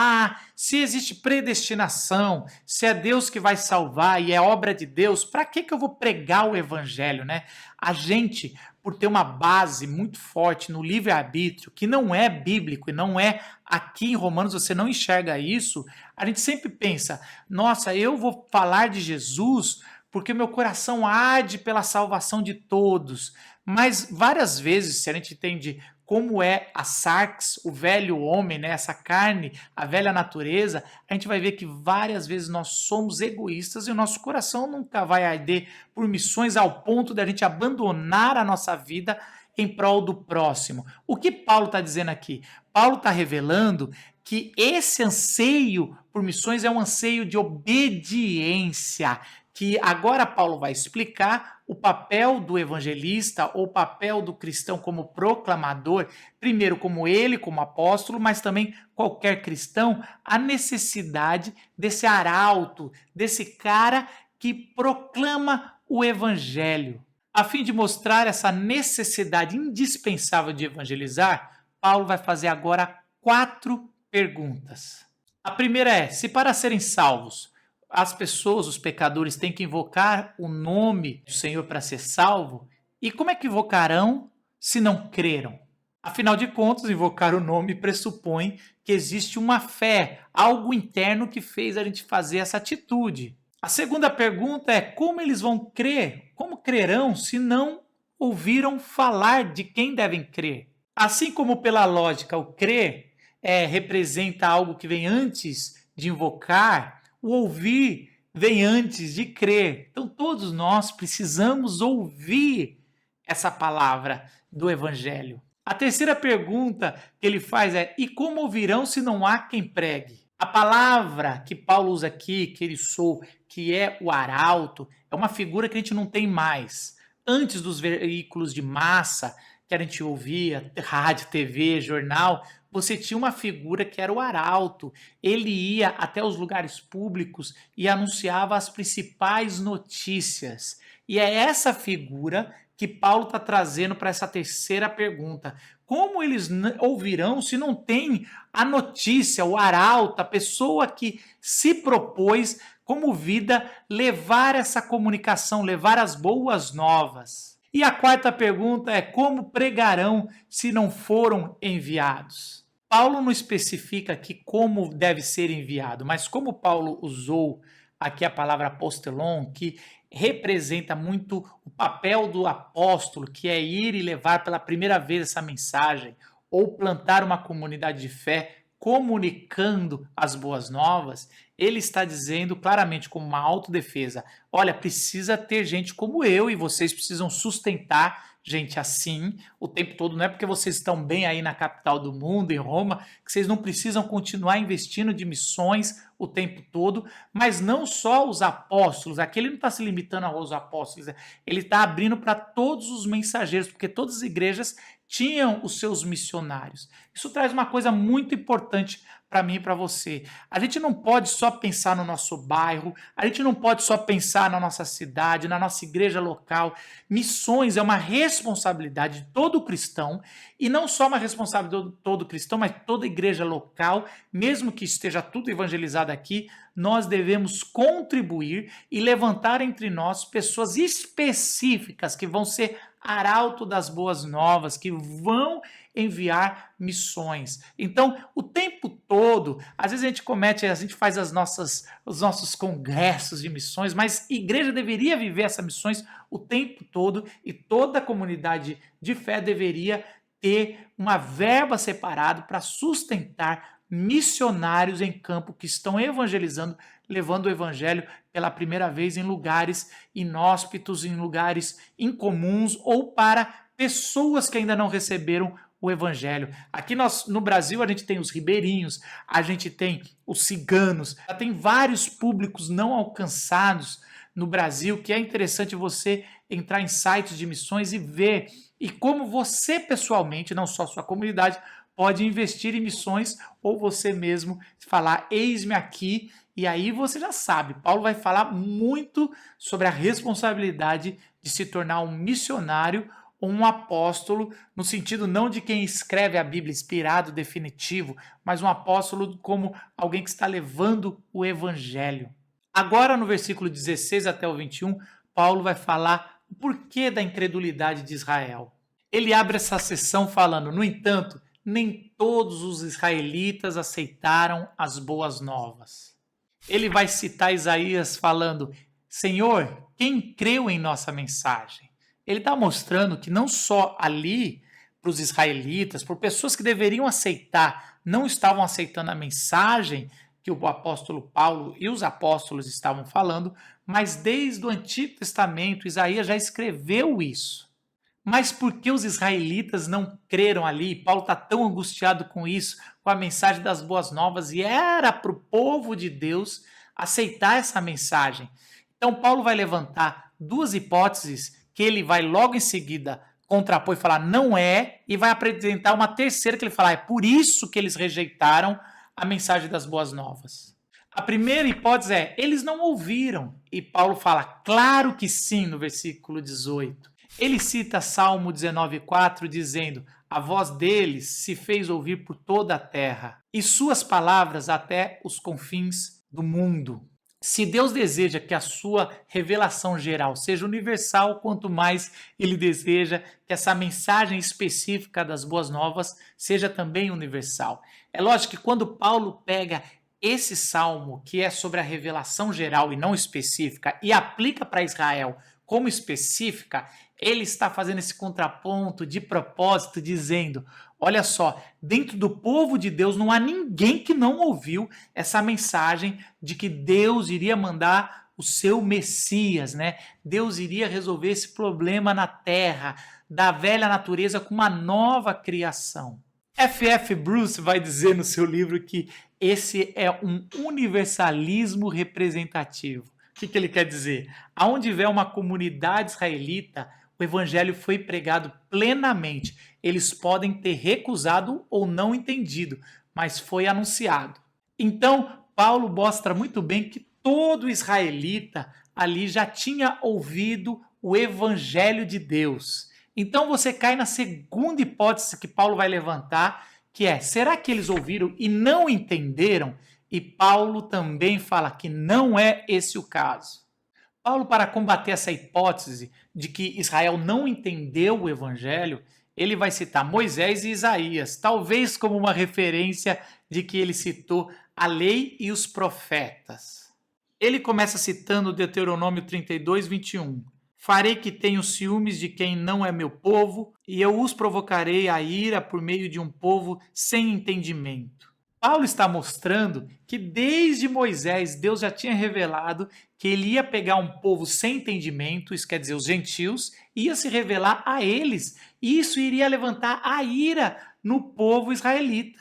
se existe predestinação, se é Deus que vai salvar e é obra de Deus, para que eu vou pregar o evangelho, né? A gente, por ter uma base muito forte no livre-arbítrio, que não é bíblico e não é aqui em Romanos, você não enxerga isso, a gente sempre pensa: nossa, eu vou falar de Jesus porque meu coração arde pela salvação de todos. Mas várias vezes, se a gente entende como é a sarx, o velho homem, né, essa carne, a velha natureza, a gente vai ver que várias vezes nós somos egoístas e o nosso coração nunca vai arder por missões ao ponto de a gente abandonar a nossa vida em prol do próximo. O que Paulo está dizendo aqui? Paulo está revelando que esse anseio por missões é um anseio de obediência, que agora Paulo vai explicar o papel do evangelista ou o papel do cristão como proclamador, primeiro como ele, como apóstolo, mas também qualquer cristão, a necessidade desse arauto, desse cara que proclama o evangelho. A fim de mostrar essa necessidade indispensável de evangelizar, Paulo vai fazer agora 4 perguntas. A primeira é: se para serem salvos as pessoas, os pecadores, têm que invocar o nome do Senhor para ser salvo, e como é que invocarão se não creram? Afinal de contas, invocar o nome pressupõe que existe uma fé, algo interno que fez a gente fazer essa atitude. A segunda pergunta é: como eles vão crer? Como crerão se não ouviram falar de quem devem crer? Assim como pela lógica o crer representa algo que vem antes de invocar, o ouvir vem antes de crer. Então todos nós precisamos ouvir essa palavra do Evangelho. A terceira pergunta que ele faz é: e como ouvirão se não há quem pregue? A palavra que Paulo usa aqui, que ele sou, que é o arauto, é uma figura que a gente não tem mais. Antes dos veículos de massa que a gente ouvia, rádio, TV, jornal, você tinha uma figura que era o arauto. Ele ia até os lugares públicos e anunciava as principais notícias. E é essa figura que Paulo está trazendo para essa terceira pergunta. Como eles ouvirão se não tem a notícia, o arauto, a pessoa que se propôs como vida levar essa comunicação, levar as boas novas? E a quarta pergunta é: como pregarão se não foram enviados? Paulo não especifica aqui como deve ser enviado, mas como Paulo usou aqui a palavra apostelon, que representa muito o papel do apóstolo, que é ir e levar pela primeira vez essa mensagem, ou plantar uma comunidade de fé comunicando as boas novas, ele está dizendo claramente, como uma autodefesa: olha, precisa ter gente como eu e vocês precisam sustentar gente assim o tempo todo. Não é porque vocês estão bem aí na capital do mundo, em Roma, que vocês não precisam continuar investindo de missões o tempo todo, mas não só os apóstolos. Aqui ele não está se limitando aos apóstolos, ele está abrindo para todos os mensageiros, porque todas as igrejas tinham os seus missionários. Isso traz uma coisa muito importante para mim e para você. A gente não pode só pensar no nosso bairro, a gente não pode só pensar na nossa cidade, na nossa igreja local. Missões é uma responsabilidade de todo cristão, e não só uma responsabilidade de todo cristão, mas toda igreja local, mesmo que esteja tudo evangelizado aqui, nós devemos contribuir e levantar entre nós pessoas específicas que vão ser arauto das boas novas, que vão enviar missões. Então, o tempo todo, às vezes a gente faz os nossos congressos de missões, mas a igreja deveria viver essas missões o tempo todo, e toda a comunidade de fé deveria ter uma verba separada para sustentar missionários em campo que estão evangelizando, levando o evangelho pela primeira vez em lugares inóspitos, em lugares incomuns, ou para pessoas que ainda não receberam o evangelho. Aqui no Brasil a gente tem os ribeirinhos, a gente tem os ciganos, tem vários públicos não alcançados no Brasil, que é interessante você entrar em sites de missões e ver, e como você pessoalmente, não só sua comunidade, pode investir em missões, ou você mesmo falar: eis-me aqui. E aí você já sabe, Paulo vai falar muito sobre a responsabilidade de se tornar um missionário ou um apóstolo, no sentido não de quem escreve a Bíblia inspirado, definitivo, mas um apóstolo como alguém que está levando o evangelho. Agora, no versículo 16 até o 21, Paulo vai falar o porquê da incredulidade de Israel. Ele abre essa sessão falando: no entanto, nem todos os israelitas aceitaram as boas novas. Ele vai citar Isaías falando: Senhor, quem creu em nossa mensagem? Ele está mostrando que não só ali, para os israelitas, por pessoas que deveriam aceitar, não estavam aceitando a mensagem que o apóstolo Paulo e os apóstolos estavam falando, mas desde o Antigo Testamento, Isaías já escreveu isso. Mas por que os israelitas não creram ali? Paulo está tão angustiado com isso, com a mensagem das boas novas, e era para o povo de Deus aceitar essa mensagem. Então Paulo vai levantar duas hipóteses que ele vai logo em seguida contrapor e falar não é, e vai apresentar uma terceira que ele fala: é por isso que eles rejeitaram a mensagem das boas novas. A primeira hipótese é: eles não ouviram. E Paulo fala: claro que sim, no versículo 18. Ele cita Salmo 19,4 dizendo: a voz deles se fez ouvir por toda a terra, e suas palavras até os confins do mundo. Se Deus deseja que a sua revelação geral seja universal, quanto mais ele deseja que essa mensagem específica das boas novas seja também universal. É lógico que quando Paulo pega esse salmo, que é sobre a revelação geral e não específica, e aplica para Israel como específica, ele está fazendo esse contraponto de propósito, dizendo: Olha só, dentro do povo de Deus não há ninguém que não ouviu essa mensagem de que Deus iria mandar o seu Messias, né? Deus iria resolver esse problema na terra, da velha natureza com uma nova criação. F.F. Bruce vai dizer no seu livro que esse é um universalismo representativo. O que ele quer dizer? Aonde houver uma comunidade israelita, o evangelho foi pregado plenamente. Eles podem ter recusado ou não entendido, mas foi anunciado. Então, Paulo mostra muito bem que todo israelita ali já tinha ouvido o evangelho de Deus. Então você cai na segunda hipótese que Paulo vai levantar, que é, será que eles ouviram e não entenderam? E Paulo também fala que não é esse o caso. Paulo, para combater essa hipótese de que Israel não entendeu o evangelho, ele vai citar Moisés e Isaías, talvez como uma referência de que ele citou a lei e os profetas. Ele começa citando Deuteronômio 32, 21. Farei que tenham ciúmes de quem não é meu povo, e eu os provocarei a ira por meio de um povo sem entendimento. Paulo está mostrando que desde Moisés, Deus já tinha revelado que ele ia pegar um povo sem entendimento, isso quer dizer os gentios, e ia se revelar a eles, e isso iria levantar a ira no povo israelita.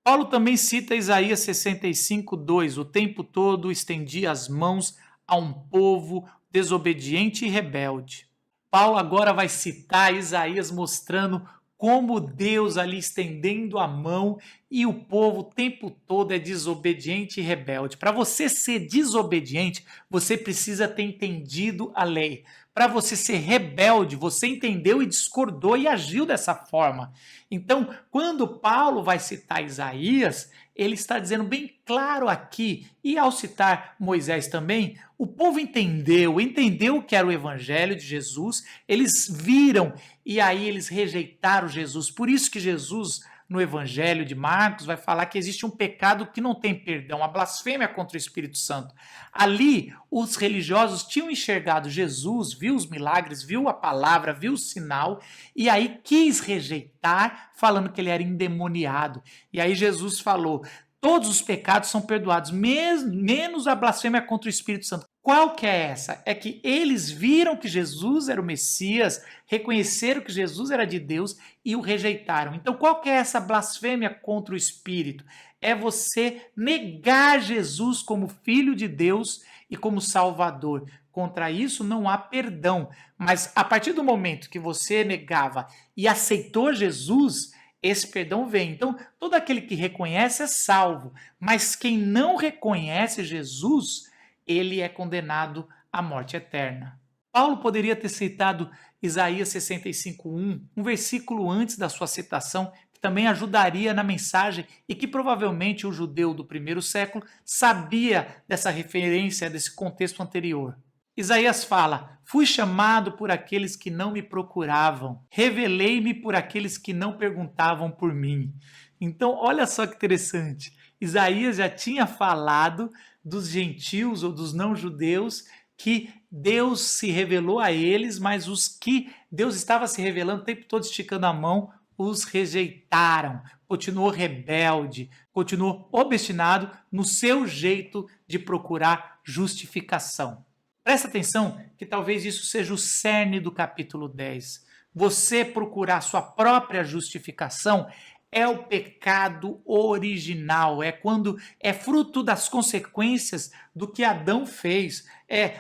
Paulo também cita Isaías 65, 2, o tempo todo estendia as mãos a um povo desobediente e rebelde. Paulo agora vai citar Isaías mostrando como Deus ali estendendo a mão e o povo o tempo todo é desobediente e rebelde. Para você ser desobediente, você precisa ter entendido a lei. Para você ser rebelde, você entendeu e discordou e agiu dessa forma. Então, quando Paulo vai citar Isaías, ele está dizendo bem claro aqui, e ao citar Moisés também, o povo entendeu que era o evangelho de Jesus, eles viram e aí eles rejeitaram Jesus. Por isso que Jesus, no evangelho de Marcos, vai falar que existe um pecado que não tem perdão, a blasfêmia contra o Espírito Santo. Ali, os religiosos tinham enxergado Jesus, viu os milagres, viu a palavra, viu o sinal, e aí quis rejeitar, falando que ele era endemoniado. E aí Jesus falou, todos os pecados são perdoados, menos a blasfêmia contra o Espírito Santo. Qual que é essa? É que eles viram que Jesus era o Messias, reconheceram que Jesus era de Deus e o rejeitaram. Então, qual que é essa blasfêmia contra o Espírito? É você negar Jesus como Filho de Deus e como Salvador. Contra isso não há perdão. Mas a partir do momento que você negava e aceitou Jesus, esse perdão vem. Então, todo aquele que reconhece é salvo. Mas quem não reconhece Jesus, ele é condenado à morte eterna. Paulo poderia ter citado Isaías 65:1, um versículo antes da sua citação, que também ajudaria na mensagem e que provavelmente o judeu do primeiro século sabia dessa referência, desse contexto anterior. Isaías fala, fui chamado por aqueles que não me procuravam, revelei-me por aqueles que não perguntavam por mim. Então, olha só que interessante, Isaías já tinha falado dos gentios ou dos não-judeus que Deus se revelou a eles, mas os que Deus estava se revelando o tempo todo esticando a mão, os rejeitaram, continuou rebelde, continuou obstinado no seu jeito de procurar justificação. Presta atenção que talvez isso seja o cerne do capítulo 10. Você procurar sua própria justificação é o pecado original, é quando é fruto das consequências do que Adão fez.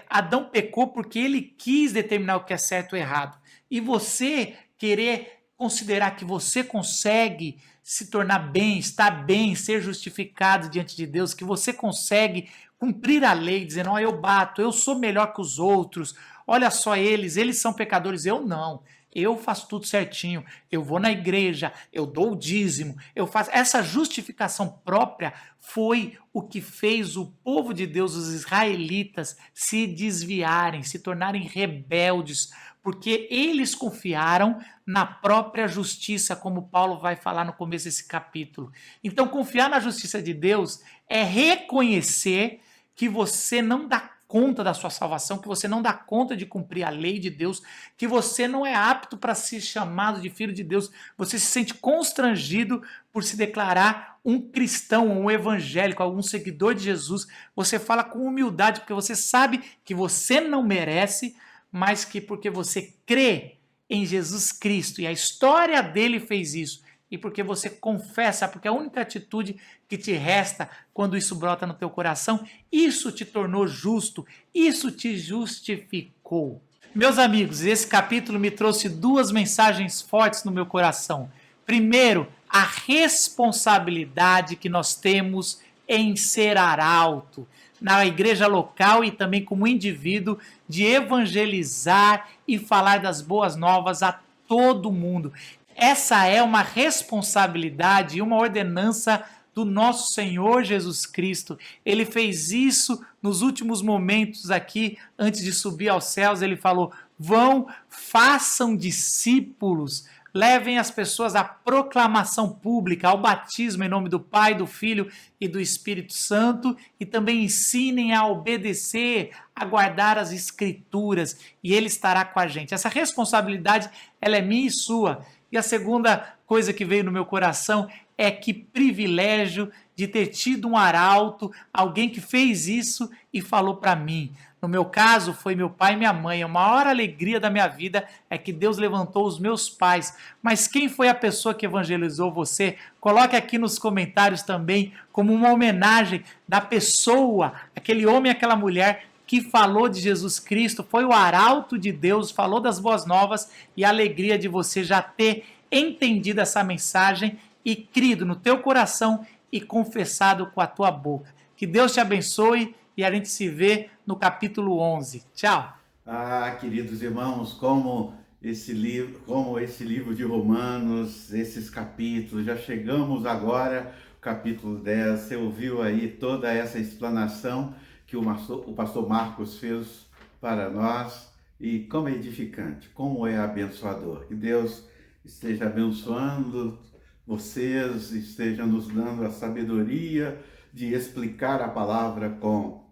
Adão pecou porque ele quis determinar o que é certo ou errado. E você querer considerar que você consegue se tornar bem, estar bem, ser justificado diante de Deus, que você consegue cumprir a lei, dizendo, eu bato, eu sou melhor que os outros, olha só eles são pecadores, eu não. Eu faço tudo certinho, eu vou na igreja, eu dou o dízimo, eu faço... Essa justificação própria foi o que fez o povo de Deus, os israelitas, se desviarem, se tornarem rebeldes, porque eles confiaram na própria justiça, como Paulo vai falar no começo desse capítulo. Então, confiar na justiça de Deus é reconhecer que você não dá conta da sua salvação, que você não dá conta de cumprir a lei de Deus, que você não é apto para ser chamado de filho de Deus, você se sente constrangido por se declarar um cristão, um evangélico, algum seguidor de Jesus, você fala com humildade, porque você sabe que você não merece, mas que porque você crê em Jesus Cristo, e a história dele fez isso, e porque você confessa, porque a única atitude que te resta quando isso brota no teu coração, isso te tornou justo, isso te justificou. Meus amigos, esse capítulo me trouxe duas mensagens fortes no meu coração. Primeiro, a responsabilidade que nós temos em ser arauto, na igreja local e também como indivíduo, de evangelizar e falar das boas novas a todo mundo. Essa é uma responsabilidade e uma ordenança do nosso Senhor Jesus Cristo. Ele fez isso nos últimos momentos aqui, antes de subir aos céus. Ele falou: vão, façam discípulos, levem as pessoas à proclamação pública, ao batismo em nome do Pai, do Filho e do Espírito Santo, e também ensinem a obedecer, a guardar as Escrituras, e Ele estará com a gente. Essa responsabilidade, ela é minha e sua. E a segunda coisa que veio no meu coração é que privilégio de ter tido um arauto, alguém que fez isso e falou para mim. No meu caso, foi meu pai e minha mãe. A maior alegria da minha vida é que Deus levantou os meus pais. Mas quem foi a pessoa que evangelizou você? Coloque aqui nos comentários também, como uma homenagem da pessoa, aquele homem e aquela mulher que falou de Jesus Cristo, foi o arauto de Deus, falou das boas novas, e a alegria de você já ter entendido essa mensagem e crido no teu coração e confessado com a tua boca. Que Deus te abençoe e a gente se vê no capítulo 11. Tchau! Ah, queridos irmãos, como esse livro de Romanos, esses capítulos, já chegamos agora, capítulo 10, você ouviu aí toda essa explanação que o pastor Marcos fez para nós, e como é edificante, como é abençoador. Que Deus esteja abençoando vocês, esteja nos dando a sabedoria de explicar a palavra com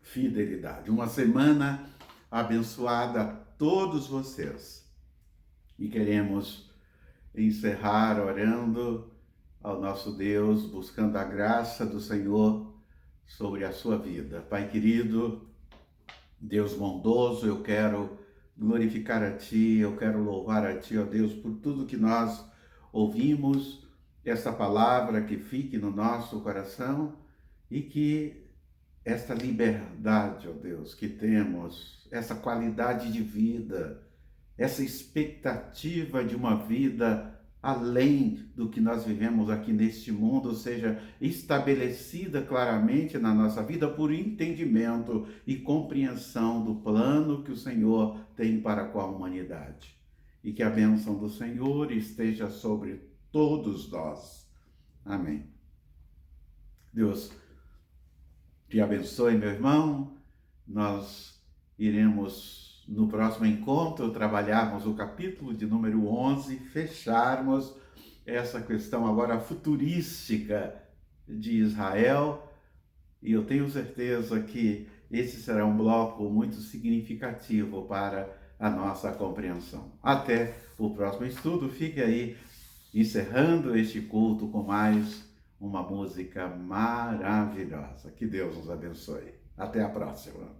fidelidade. Uma semana abençoada a todos vocês. E queremos encerrar orando ao nosso Deus, buscando a graça do Senhor sobre a sua vida. Pai querido, Deus bondoso, eu quero glorificar a Ti, eu quero louvar a Ti, ó Deus, por tudo que nós ouvimos, essa palavra que fique no nosso coração e que esta liberdade, ó Deus, que temos, essa qualidade de vida, essa expectativa de uma vida além do que nós vivemos aqui neste mundo, seja estabelecida claramente na nossa vida por entendimento e compreensão do plano que o Senhor tem para com a humanidade. E que a bênção do Senhor esteja sobre todos nós. Amém. Deus te abençoe, meu irmão. Nós iremos no próximo encontro trabalharmos o capítulo de número 11, fecharmos essa questão agora futurística de Israel, e eu tenho certeza que esse será um bloco muito significativo para a nossa compreensão. Até o próximo estudo. Fique aí encerrando este culto com mais uma música maravilhosa. Que Deus nos abençoe. Até a próxima.